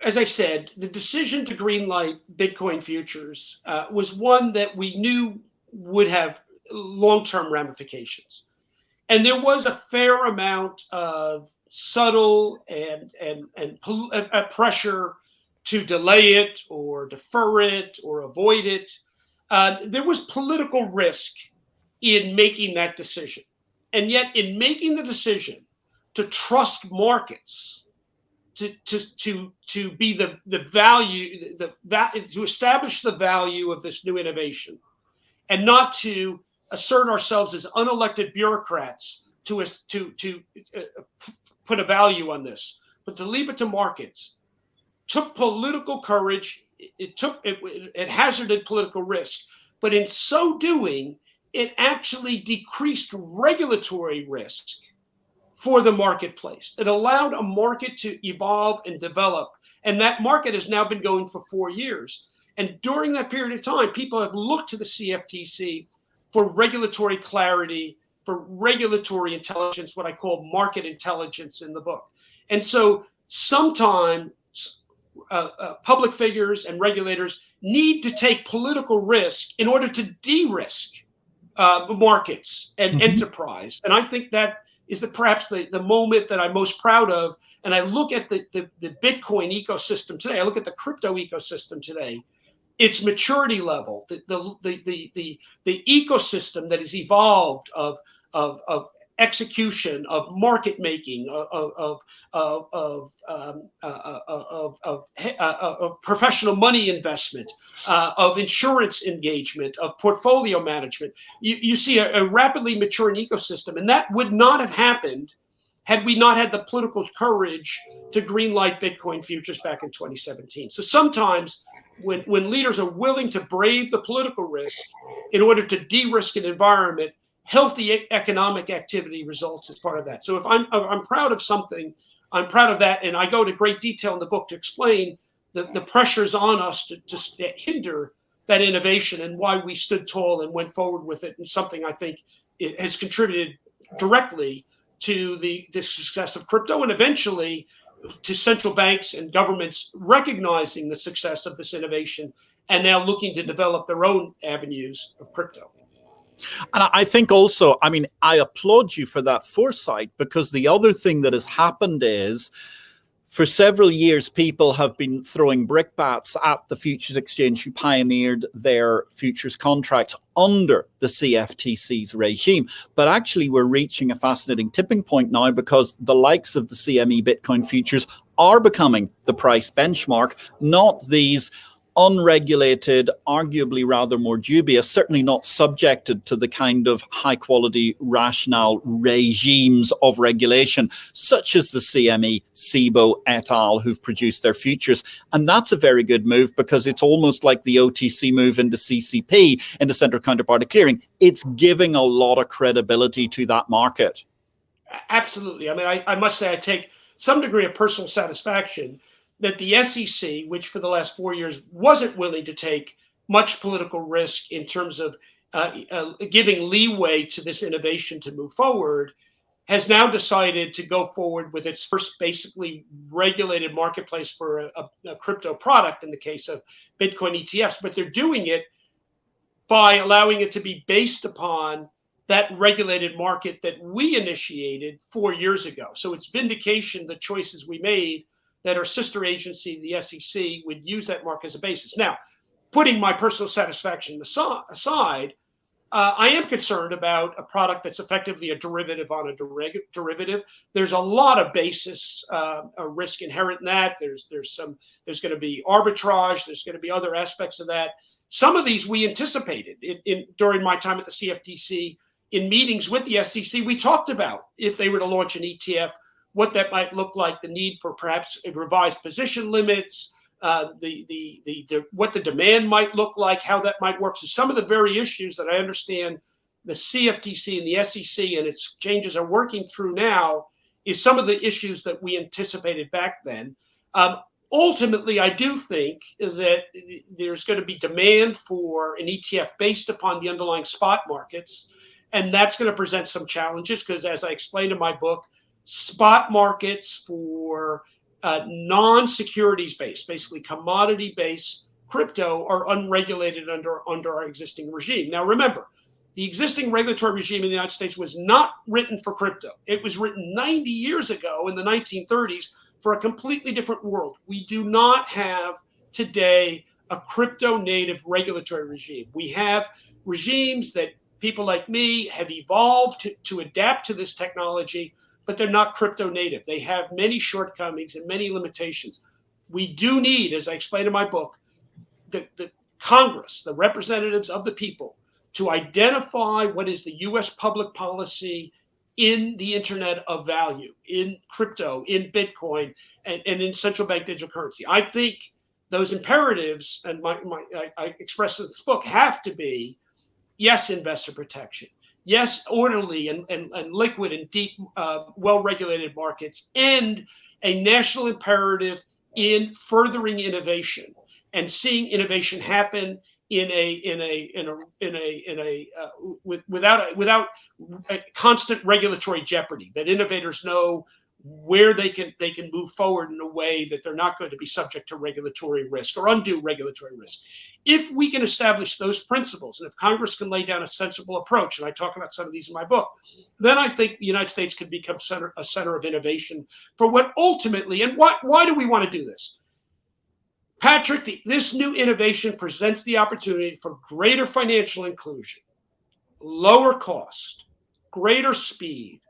as I said, the decision to greenlight Bitcoin futures was one that we knew would have long-term ramifications. And there was a fair amount of subtle and pressure to delay it or defer it or avoid it. There was political risk in making that decision. And yet in making the decision to trust markets, to be the value, to establish the value of this new innovation, and not to assert ourselves as unelected bureaucrats to put a value on this, but to leave it to markets, took political courage. It hazarded political risk, but in so doing, it actually decreased regulatory risk for the marketplace. It allowed a market to evolve and develop. And that market has now been going for 4 years. And during that period of time, people have looked to the CFTC for regulatory clarity, for regulatory intelligence, what I call market intelligence in the book. And so sometimes public figures and regulators need to take political risk in order to de-risk markets and enterprise. And I think that is perhaps the moment that I'm most proud of. And I look at the Bitcoin ecosystem today. I look at the crypto ecosystem today. Its maturity level, the ecosystem that has evolved of execution, of market making, of professional money investment, of insurance engagement, of portfolio management. You see a rapidly maturing ecosystem, and that would not have happened had we not had the political courage to greenlight Bitcoin futures back in 2017. So sometimes when leaders are willing to brave the political risk in order to de-risk an environment, healthy economic activity results as part of that. So if I'm proud of something, I'm proud of that, and I go to great detail in the book to explain the pressures on us to just hinder that innovation and why we stood tall and went forward with it, and something I think it has contributed directly to the success of crypto, and eventually to central banks and governments recognizing the success of this innovation and now looking to develop their own avenues of crypto. And I think also, I mean, I applaud you for that foresight, because the other thing that has happened is, for several years, people have been throwing brickbats at the futures exchange who pioneered their futures contracts under the CFTC's regime. But actually, we're reaching a fascinating tipping point now, because the likes of the CME Bitcoin futures are becoming the price benchmark, not these unregulated, arguably rather more dubious, certainly not subjected to the kind of high quality rational regimes of regulation, such as the CME, SIBO et al., who've produced their futures. And that's a very good move, because it's almost like the OTC move into CCP, into central counterparty clearing. It's giving a lot of credibility to that market. Absolutely. I mean, I must say I take some degree of personal satisfaction that the SEC, which for the last 4 years wasn't willing to take much political risk in terms of giving leeway to this innovation to move forward, has now decided to go forward with its first basically regulated marketplace for a crypto product in the case of Bitcoin ETFs. But they're doing it by allowing it to be based upon that regulated market that we initiated 4 years ago. So it's vindication, the choices we made, that our sister agency, the SEC, would use that mark as a basis. Now, putting my personal satisfaction aside, I am concerned about a product that's effectively a derivative on a derivative. There's a lot of basis risk inherent in that. There's going to be arbitrage. There's going to be other aspects of that. Some of these we anticipated during my time at the CFTC. In meetings with the SEC, we talked about if they were to launch an ETF, what that might look like, the need for perhaps revised position limits, what the demand might look like, how that might work. So some of the very issues that I understand the CFTC and the SEC and its exchanges are working through now is some of the issues that we anticipated back then. Ultimately, I do think that there's going to be demand for an ETF based upon the underlying spot markets, and that's going to present some challenges because, as I explained in my book, spot markets for non-securities based, basically commodity based crypto are unregulated under our existing regime. Now, remember, the existing regulatory regime in the United States was not written for crypto. It was written 90 years ago in the 1930s for a completely different world. We do not have today a crypto native regulatory regime. We have regimes that people like me have evolved to adapt to this technology, but they're not crypto native. They have many shortcomings and many limitations. We do need, as I explained in my book, the Congress, the representatives of the people, to identify what is the U.S. public policy in the Internet of Value, in crypto, in Bitcoin, and in central bank digital currency. I think those imperatives, and I expressed in this book, have to be, yes, investor protection. Yes, orderly and liquid and deep, well-regulated markets, and a national imperative in furthering innovation and seeing innovation happen without a constant regulatory jeopardy. That innovators know where they can move forward in a way that they're not going to be subject to regulatory risk or undue regulatory risk. If we can establish those principles, and if Congress can lay down a sensible approach, and I talk about some of these in my book, then I think the United States can become a center of innovation for what ultimately, and why do we want to do this? Patrick, this new innovation presents the opportunity for greater financial inclusion, lower cost, greater speed,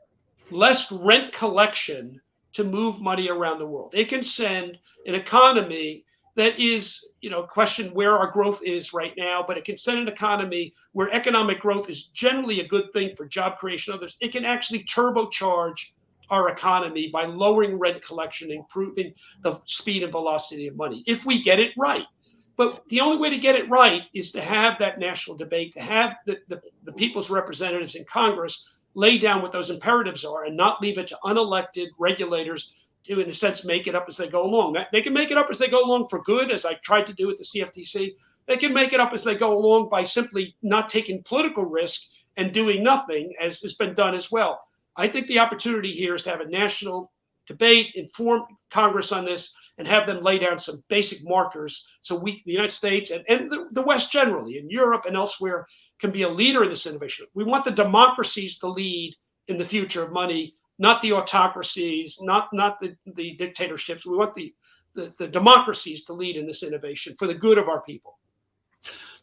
less rent collection to move money around the world. It can send an economy that is, question where our growth is right now, but it can send an economy where economic growth is generally a good thing for job creation. Others, it can actually turbocharge our economy by lowering rent collection, improving the speed and velocity of money, if we get it right. But the only way to get it right is to have that national debate, to have the people's representatives in Congress lay down what those imperatives are and not leave it to unelected regulators to, in a sense, make it up as they go along. They can make it up as they go along for good, as I tried to do with the CFTC. They can make it up as they go along by simply not taking political risk and doing nothing, as has been done as well. I think the opportunity here is to have a national debate, inform Congress on this, and have them lay down some basic markers so we, the United States and the West generally, in Europe and elsewhere, can be a leader in this innovation. We want the democracies to lead in the future of money, not the autocracies, not the dictatorships. We want the democracies to lead in this innovation for the good of our people.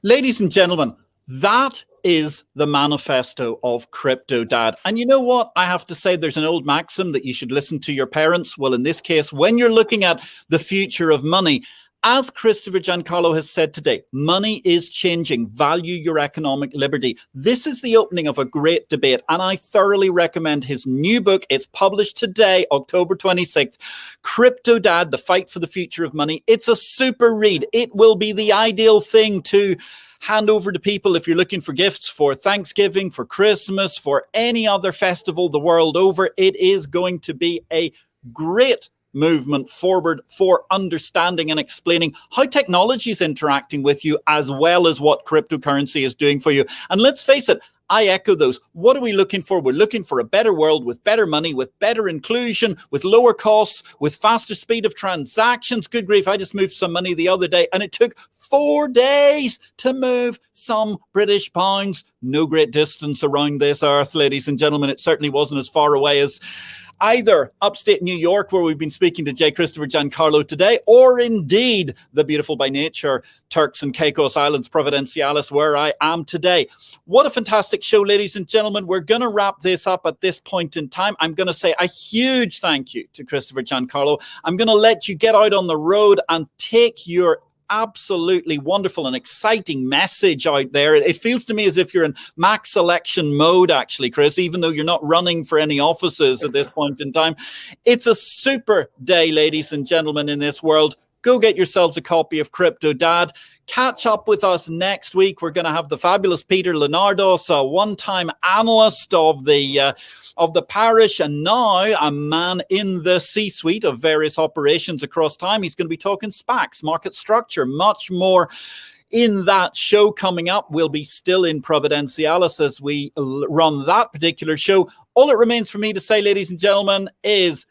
Ladies and gentlemen, that is the manifesto of CryptoDad. And you know what? I have to say, there's an old maxim that you should listen to your parents. Well, in this case, when you're looking at the future of money, as Christopher Giancarlo has said today, money is changing. Value your economic liberty. This is the opening of a great debate, and I thoroughly recommend his new book. It's published today, October 26th, CryptoDad, The Fight for the Future of Money. It's a super read. It will be the ideal thing to hand over to people if you're looking for gifts for Thanksgiving, for Christmas, for any other festival the world over. It is going to be a great movement forward for understanding and explaining how technology is interacting with you, as well as what cryptocurrency is doing for you. And let's face it, I echo those. What are we looking for? We're looking for a better world with better money, with better inclusion, with lower costs, with faster speed of transactions. Good grief, I just moved some money the other day and it took 4 days to move some British pounds. No great distance around this earth, ladies and gentlemen. It certainly wasn't as far away as either upstate New York, where we've been speaking to J. Christopher Giancarlo today, or indeed the beautiful by nature Turks and Caicos Islands, Providenciales, where I am today. What a fantastic show, ladies and gentlemen. We're going to wrap this up at this point in time. I'm going to say a huge thank you to Christopher Giancarlo. I'm going to let you get out on the road and take your absolutely wonderful and exciting message out there. It feels to me as if you're in max election mode, actually, Chris, even though you're not running for any offices at this point in time. It's a super day, ladies and gentlemen, in this world. Go get yourselves a copy of CryptoDad. Catch up with us next week. We're going to have the fabulous Peter Leonardos, a one-time analyst of the parish, and now a man in the C-suite of various operations across time. He's going to be talking SPACs, market structure, much more in that show coming up. We'll be still in Providenciales as we run that particular show. All it remains for me to say, ladies and gentlemen, is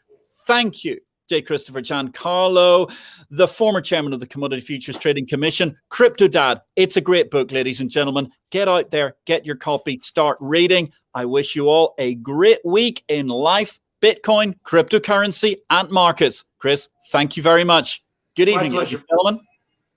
thank you, J. Christopher Giancarlo, the former chairman of the Commodity Futures Trading Commission. CryptoDad, it's a great book, ladies and gentlemen. Get out there, get your copy, start reading. I wish you all a great week in life, Bitcoin, cryptocurrency, and markets. Chris, thank you very much. Good evening, ladies and gentlemen.